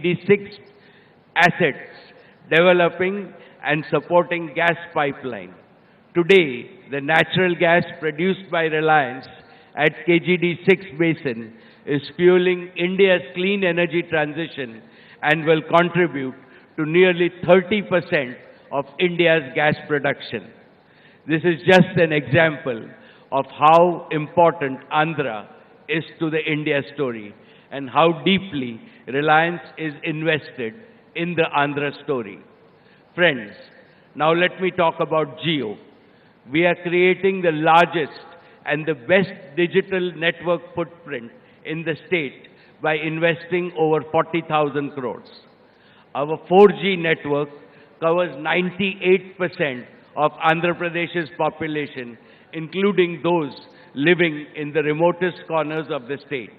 six assets developing and supporting gas pipeline. Today, the natural gas produced by Reliance at KGD-6 basin is fueling India's clean energy transition and will contribute to nearly 30% of India's gas production. This is just an example of how important Andhra is to the India story and how deeply Reliance is invested in the Andhra story. Friends, now let me talk about Jio. We are creating the largest and the best digital network footprint in the state by investing over 40,000 crores. Our 4G network covers 98% of Andhra Pradesh's population, including those living in the remotest corners of the state.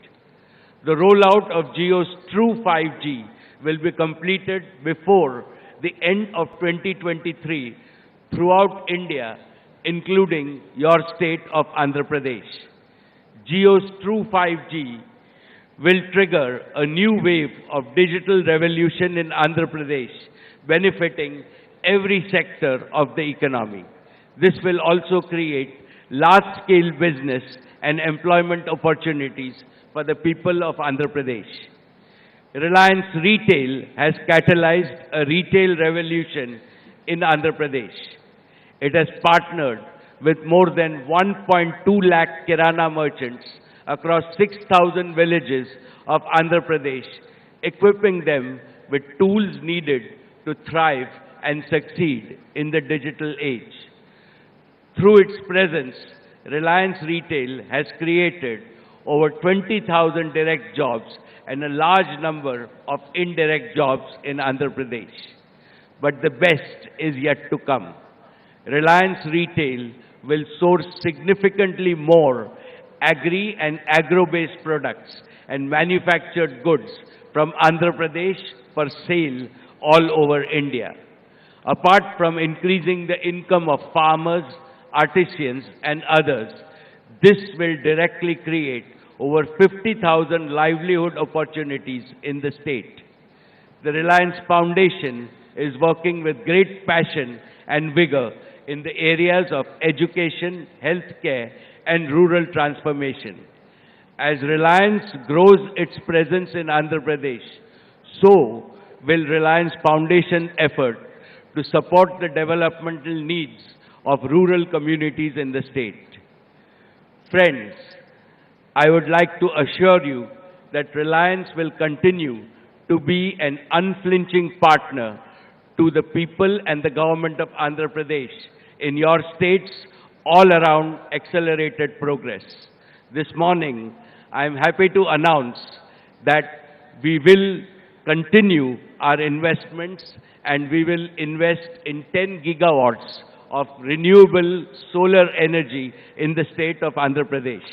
The rollout of Jio's true 5G will be completed before the end of 2023 throughout India, including your state of Andhra Pradesh. Jio's true 5G will trigger a new wave of digital revolution in Andhra Pradesh, benefiting every sector of the economy. This will also create large-scale business and employment opportunities for the people of Andhra Pradesh. Reliance Retail has catalyzed a retail revolution in Andhra Pradesh. It has partnered with more than 1.2 lakh Kirana merchants across 6,000 villages of Andhra Pradesh, equipping them with tools needed to thrive and succeed in the digital age. Through its presence, Reliance Retail has created over 20,000 direct jobs and a large number of indirect jobs in Andhra Pradesh. But the best is yet to come. Reliance Retail will source significantly more agri and agro-based products and manufactured goods from Andhra Pradesh for sale all over India. Apart from increasing the income of farmers, artisans and others, this will directly create over 50,000 livelihood opportunities in the state. The Reliance Foundation is working with great passion and vigor in the areas of education, healthcare and rural transformation. As Reliance grows its presence in Andhra Pradesh, so will Reliance Foundation effort to support the developmental needs of rural communities in the state. Friends, I would like to assure you that Reliance will continue to be an unflinching partner to the people and the government of Andhra Pradesh in your states all around accelerated progress. This morning, I am happy to announce that we will continue our investments and we will invest in 10 gigawatts of renewable solar energy in the state of Andhra Pradesh.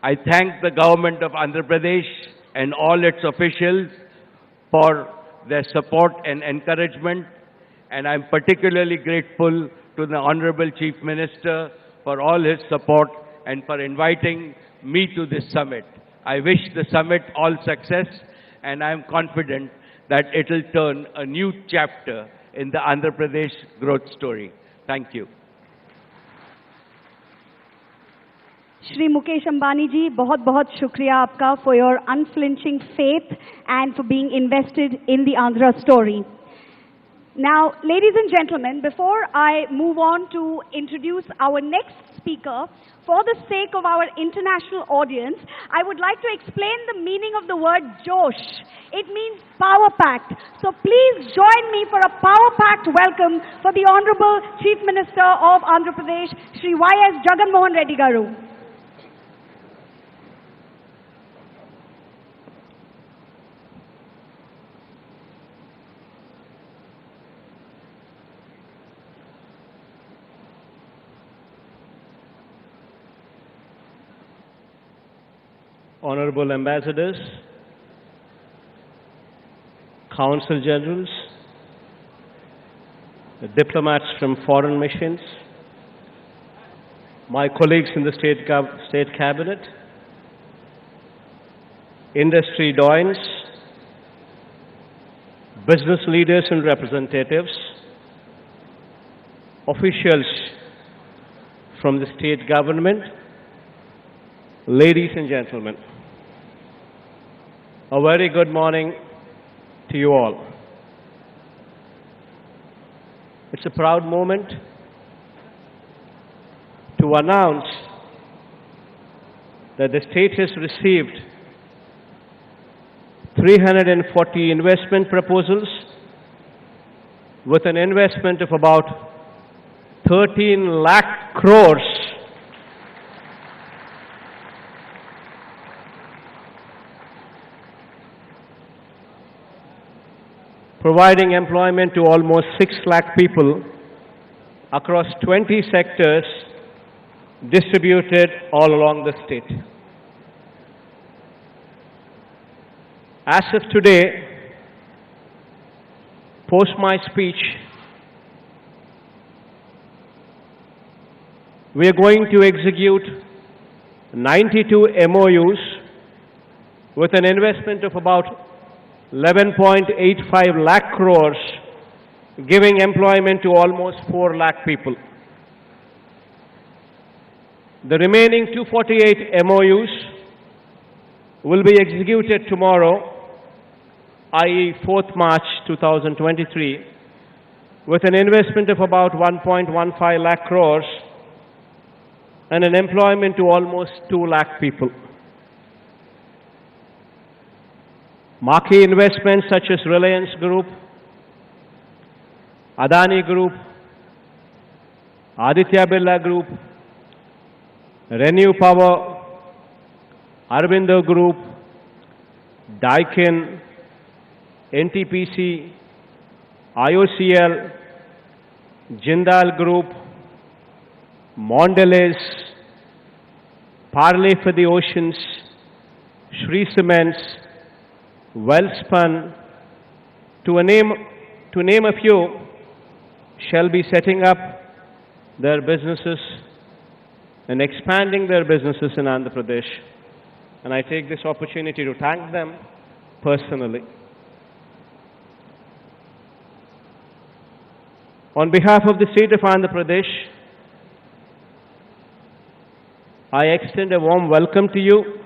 I thank the government of Andhra Pradesh and all its officials for their support and encouragement, and I'm particularly grateful to the Honorable Chief Minister for all his support and for inviting me to this summit. I wish the summit all success, and I'm confident that it will turn a new chapter in the Andhra Pradesh growth story. Thank you. Shri Mukesh Ambani ji, बहुत shukriya आपका for your unflinching faith and for being invested in the Andhra story. Now, ladies and gentlemen, before I move on to introduce our next speaker, for the sake of our international audience, I would like to explain the meaning of the word Josh. It means power-packed. So please join me for a power-packed welcome for the Honorable Chief Minister of Andhra Pradesh, Shri Y.S. Jagan Reddy Garu. Honorable Ambassadors, Consul Generals, the diplomats from foreign missions, my colleagues in the State Cabinet, industry doyens, business leaders and representatives, officials from the state government, ladies and gentlemen, a very good morning to you all. It's a proud moment to announce that the state has received 340 investment proposals with an investment of about 13 lakh crores providing employment to almost 6 lakh people across 20 sectors distributed all along the state. As of today, post my speech, we are going to execute 92 MOUs with an investment of about 11.85 lakh crores, giving employment to almost 4 lakh people. The remaining 248 MOUs will be executed tomorrow, i.e. 4th March 2023, with an investment of about 1.15 lakh crores and an employment to almost 2 lakh people. Marquee investments such as Reliance Group, Adani Group, Aditya Birla Group, Renew Power, Aurobindo Group, Daikin, NTPC, IOCL, Jindal Group, Mondelez, Parley for the Oceans, Shree Cements, Wellspun, to name a few, shall be setting up their businesses and expanding their businesses in Andhra Pradesh. And I take this opportunity to thank them personally. On behalf of the state of Andhra Pradesh, I extend a warm welcome to you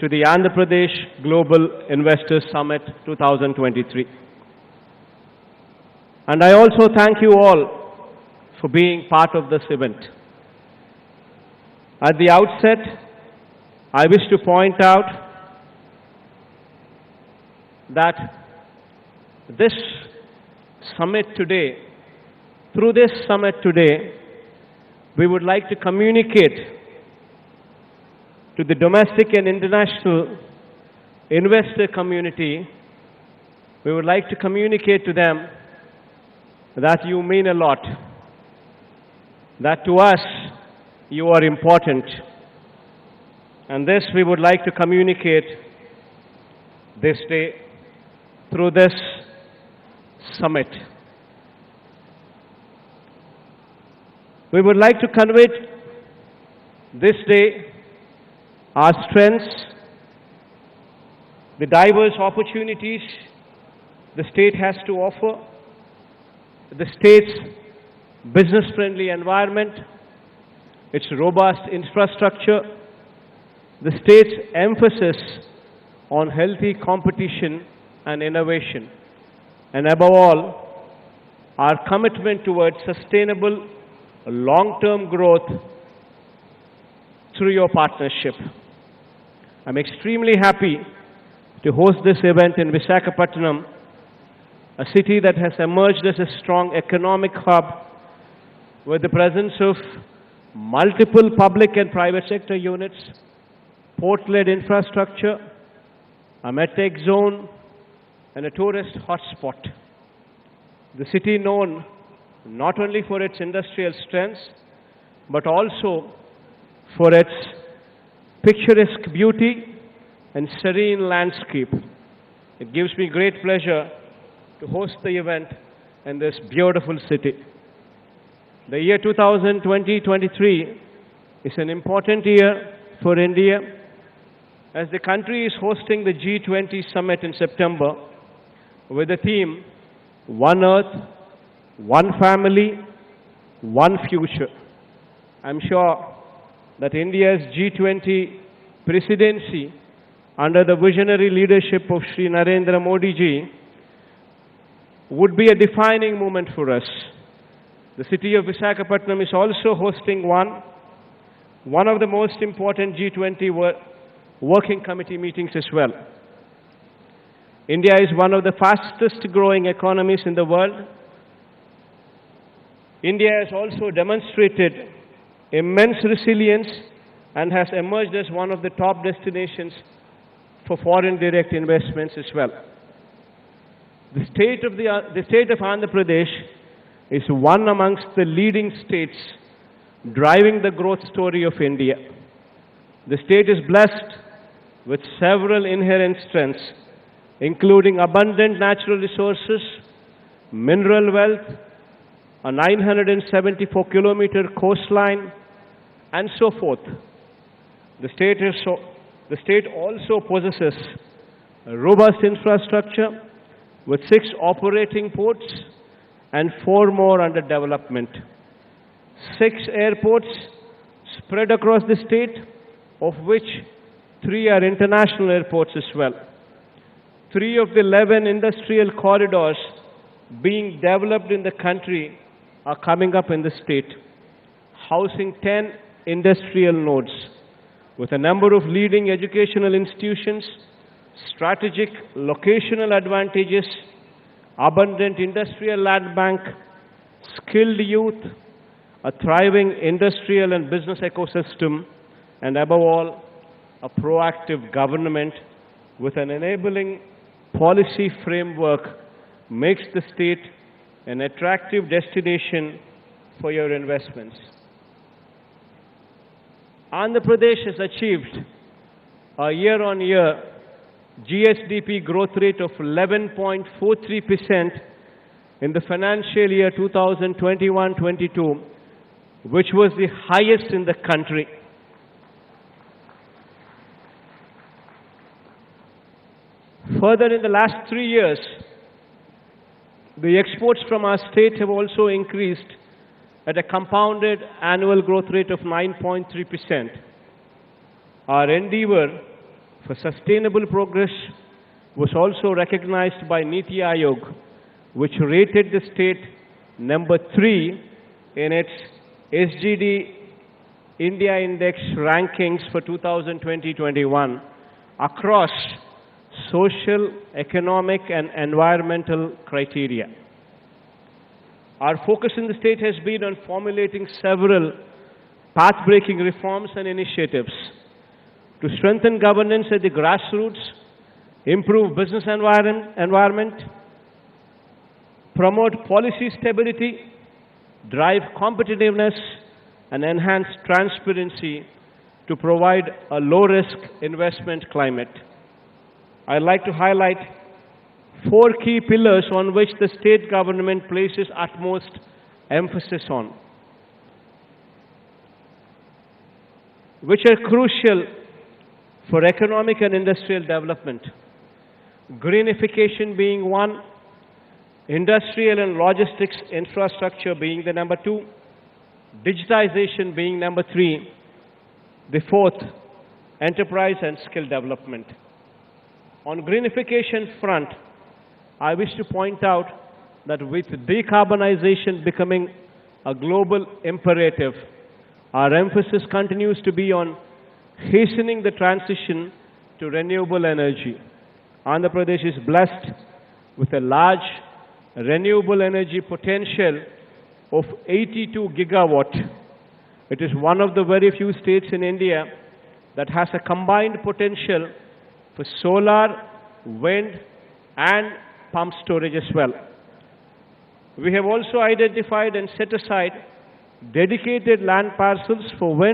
to the Andhra Pradesh Global Investors Summit 2023. And I also thank you all for being part of this event. At the outset, I wish to point out that this summit today, through this summit today, we would like to communicate to the domestic and international investor community, we would like to communicate to them that you mean a lot, that to us you are important. And this we would like to communicate this day through this summit. We would like to convey this day our strengths, the diverse opportunities the state has to offer, the state's business-friendly environment, its robust infrastructure, the state's emphasis on healthy competition and innovation, and above all, our commitment towards sustainable long-term growth through your partnership. I'm extremely happy to host this event in Visakhapatnam, a city that has emerged as a strong economic hub with the presence of multiple public and private sector units, port-led infrastructure, a medtech zone, and a tourist hotspot. The city known not only for its industrial strengths, but also for its picturesque beauty and serene landscape. It gives me great pleasure to host the event in this beautiful city. The year 2020-23 is an important year for India, as the country is hosting the G20 summit in September with the theme, One Earth, One Family, One Future. I'm sure that India's G20 presidency under the visionary leadership of Shri Narendra Modi ji would be a defining moment for us. The city of Visakhapatnam is also hosting one of the most important G20 working committee meetings as well. India is one of the fastest growing economies in the world. India has also demonstrated immense resilience and has emerged as one of the top destinations for foreign direct investments as well. The state of Andhra Pradesh is one amongst the leading states driving the growth story of India. The state is blessed with several inherent strengths, including abundant natural resources, mineral wealth, a 974-kilometer coastline, and so forth. The state also possesses a robust infrastructure with 6 operating ports and 4 more under development. 6 airports spread across the state, of which 3 are international airports as well. 3 of the 11 industrial corridors being developed in the country are coming up in the state, housing 10 industrial nodes with a number of leading educational institutions, strategic locational advantages, abundant industrial land bank, skilled youth, a thriving industrial and business ecosystem, and above all, a proactive government with an enabling policy framework makes the state an attractive destination for your investments. Andhra Pradesh has achieved a year-on-year GSDP growth rate of 11.43% in the financial year 2021-22, which was the highest in the country. Further, in the last 3 years, the exports from our state have also increased at a compounded annual growth rate of 9.3%. Our endeavor for sustainable progress was also recognized by Niti Aayog, which rated the state number 3 in its SGD India Index rankings for 2020-21 across social, economic, and environmental criteria. Our focus in the state has been on formulating several path-breaking reforms and initiatives to strengthen governance at the grassroots, improve business environment, promote policy stability, drive competitiveness, and enhance transparency to provide a low-risk investment climate. I'd like to highlight 4 key pillars on which the state government places utmost emphasis on, which are crucial for economic and industrial development. Greenification being 1, industrial and logistics infrastructure being the number 2, digitization being number 3, the 4th, enterprise and skill development. On greenification front, I wish to point out that with decarbonization becoming a global imperative, our emphasis continues to be on hastening the transition to renewable energy. Andhra Pradesh is blessed with a large renewable energy potential of 82 gigawatt. It is one of the very few states in India that has a combined potential for solar, wind, and pump storage as well. We have also identified and set aside dedicated land parcels for wind